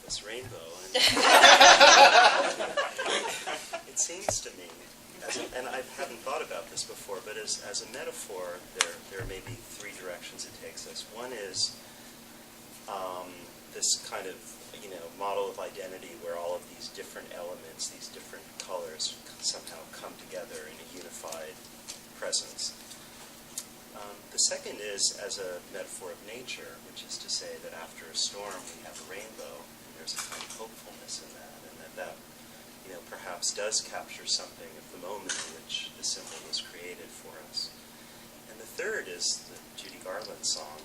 this rainbow. And it seems to me, and I haven't thought about this before, but as a metaphor, there may be three directions it takes us. One is this kind of model of identity where all of these different elements, these different colors somehow come together in a unified presence. The second is as a metaphor of nature, which is to say that after a storm we have a rainbow, and there's a kind of hopefulness in that, and that perhaps does capture something of the moment in which the symbol was created for us. And the third is the Judy Garland song,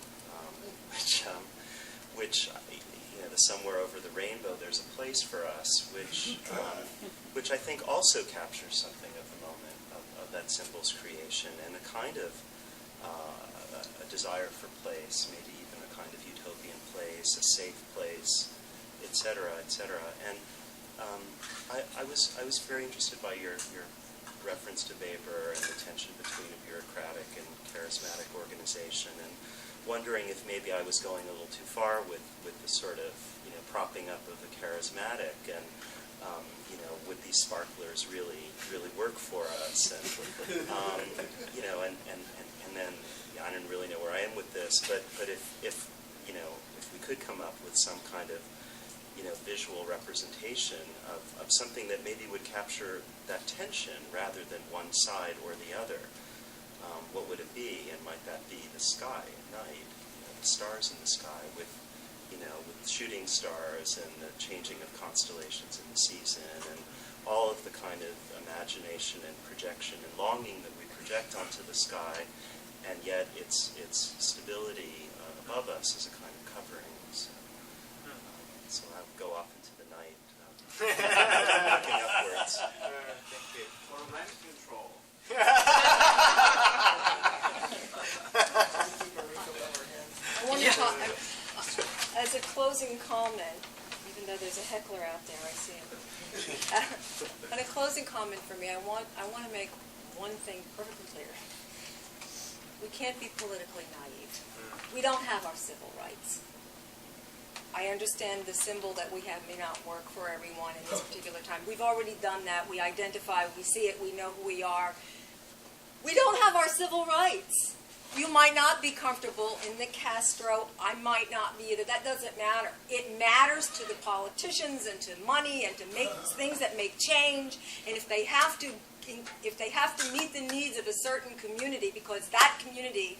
which the Somewhere Over the Rainbow, There's a Place for Us, which I think also captures something of the moment of that symbol's creation, and a kind of a desire for place, maybe even a kind of utopian place, a safe place, etc., etc. And I was very interested by your reference to Weber and the tension between a bureaucratic and charismatic organization, and wondering if maybe I was going a little too far with the sort of propping up of the charismatic, and would these sparklers really work for us? And and then I don't really know where I am with this, but if we could come up with some kind of visual representation of something that maybe would capture that tension rather than one side or the other, what would it be? And might that be the sky at night, the stars in the sky with shooting stars and the changing of constellations in the season, and all of the kind of imagination and projection and longing that we project onto the sky, and yet its stability above us is a kind of covering. So I'll go off into the night, looking upwards. Thank you. For rent control. I want to talk, as a closing comment, even though there's a heckler out there, I see him. And a closing comment for me, I want to make one thing perfectly clear. We can't be politically naive. We don't have our civil rights. I understand the symbol that we have may not work for everyone in this particular time. We've already done that. We identify, we see it, we know who we are. We don't have our civil rights. You might not be comfortable in the Castro. I might not be either. That doesn't matter. It matters to the politicians and to money and to make things that make change. And if they have to meet the needs of a certain community, because that community,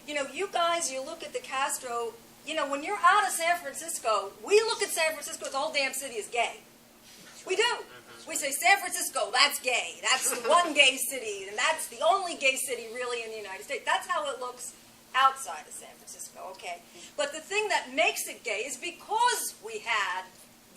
you guys, you look at the Castro. When you're out of San Francisco, we look at San Francisco, the whole damn city is gay. We do. We say, San Francisco, that's gay. That's the one gay city, and that's the only gay city really in the United States. That's how it looks outside of San Francisco, okay? But the thing that makes it gay is because we had,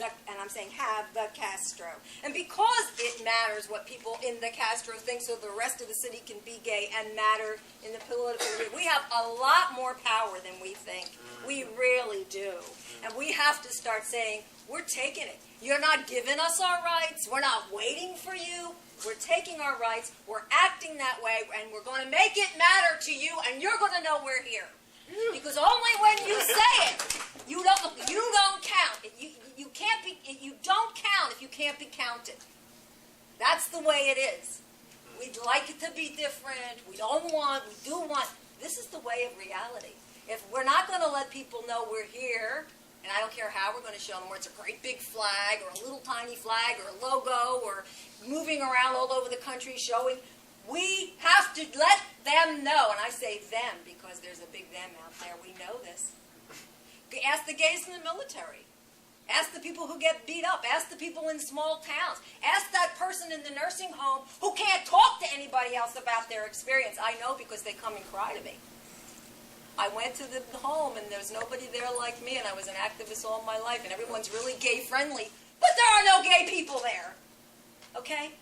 and I'm saying have, the Castro. And because it matters what people in the Castro think, so the rest of the city can be gay and matter in the political arena. We have a lot more power than we think. We really do. And we have to start saying, we're taking it. You're not giving us our rights. We're not waiting for you. We're taking our rights. We're acting that way, and we're going to make it matter to you, and you're going to know we're here. Because only when you say it, you don't count. You don't count if you can't be counted. That's the way it is. We'd like it to be different. We do want. This is the way of reality. If we're not going to let people know we're here, and I don't care how we're going to show them, where it's a great big flag or a little tiny flag or a logo or moving around all over the country showing, we have to let them know. And I say them because there's a big them out there. We know this. Ask the gays in the military. Ask the people who get beat up. Ask the people in small towns. Ask that person in the nursing home who can't talk to anybody else about their experience. I know because they come and cry to me. I went to the home, and there's nobody there like me, and I was an activist all my life, and everyone's really gay-friendly, but there are no gay people there. Okay?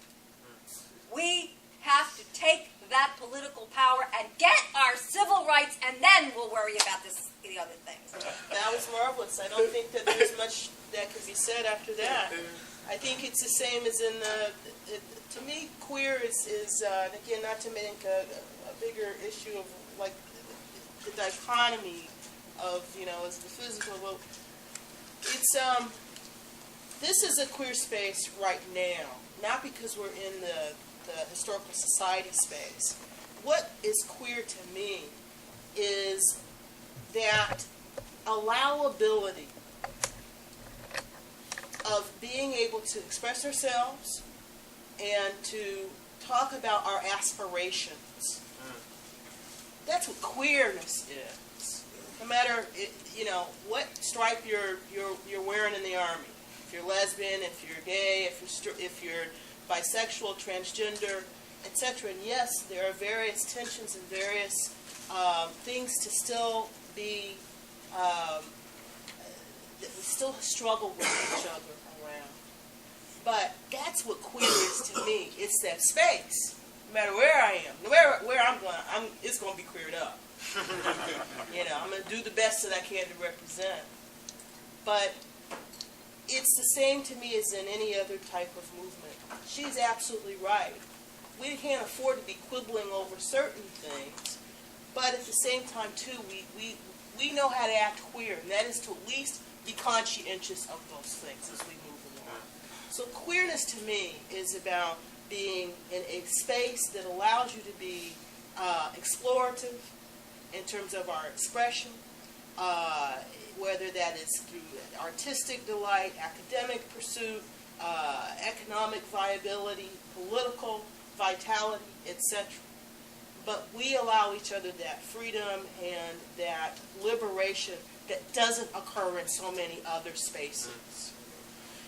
We have to take that political power and get our civil rights, and then we'll worry about the other things. That was marvelous. I don't think that there's much that could be said after that. I think it's the same as in to me, queer is again, not to make a bigger issue of, like, the dichotomy of, as the physical, well, it's this is a queer space right now, not because we're in the historical society space. What is queer to me is that allowability of being able to express ourselves and to talk about our aspirations. That's what queerness is. No matter what stripe you're wearing in the army. If you're lesbian, if you're gay, if you're bisexual, transgender, etc. And yes, there are various tensions and various things to still be that we still struggle with each other around. But that's what queer is to me. It's that space. No matter where I am, no matter where I'm going, it's going to be queered up. I'm going to do the best that I can to represent. But it's the same to me as in any other type of movement. She's absolutely right. We can't afford to be quibbling over certain things, but at the same time, too, we know how to act queer, and that is to at least be conscientious of those things as we move along. So queerness to me is about being in a space that allows you to be explorative in terms of our expression, whether that is through artistic delight, academic pursuit, economic viability, political vitality, etc. But we allow each other that freedom and that liberation that doesn't occur in so many other spaces.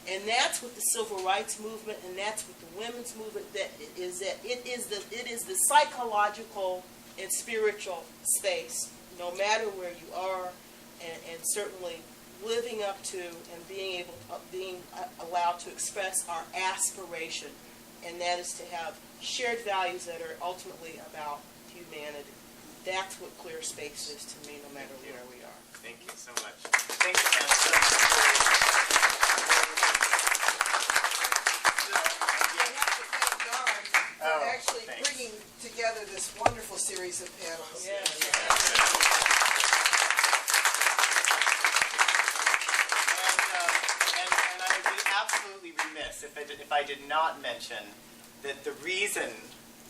And that's what the civil rights movement and that's what the women's movement it is the psychological and spiritual space, no matter where you are, and certainly living up to and being allowed to express our aspiration, and that is to have shared values that are ultimately about humanity. That's what queer space is to me, no matter where we are. Thank you so much. Thank you, Anne, so much. Actually bringing together this wonderful series of panels. Yeah. And I would be absolutely remiss if I did not mention that the reason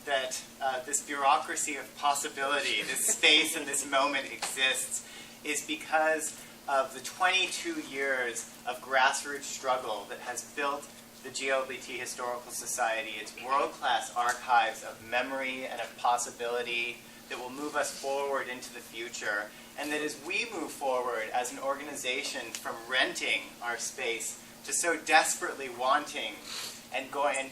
that this bureaucracy of possibility, this space and this moment exists is because of the 22 years of grassroots struggle that has built the GLBT Historical Society, its world-class archives of memory and of possibility that will move us forward into the future. And that as we move forward as an organization from renting our space to so desperately wanting and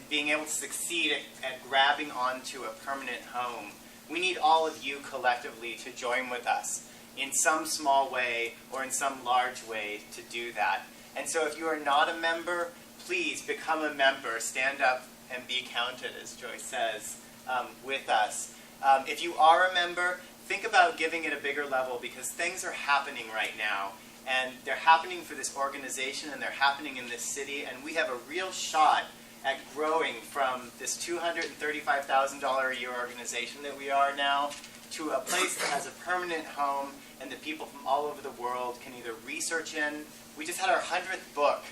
being able to succeed at grabbing onto a permanent home, we need all of you collectively to join with us in some small way or in some large way to do that. And so if you are not a member, please become a member, stand up and be counted, as Joyce says, with us. If you are a member, think about giving it a bigger level because things are happening right now. And they're happening for this organization and they're happening in this city. And we have a real shot at growing from this $235,000 a year organization that we are now to a place that has a permanent home and that people from all over the world can either research in. We just had our 100th book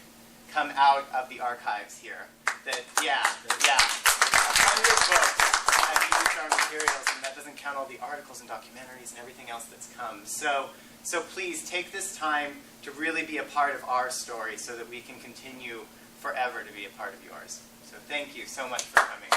come out of the archives here. 100 books have used our materials, and that doesn't count all the articles and documentaries and everything else that's come. So please take this time to really be a part of our story so that we can continue forever to be a part of yours. So thank you so much for coming.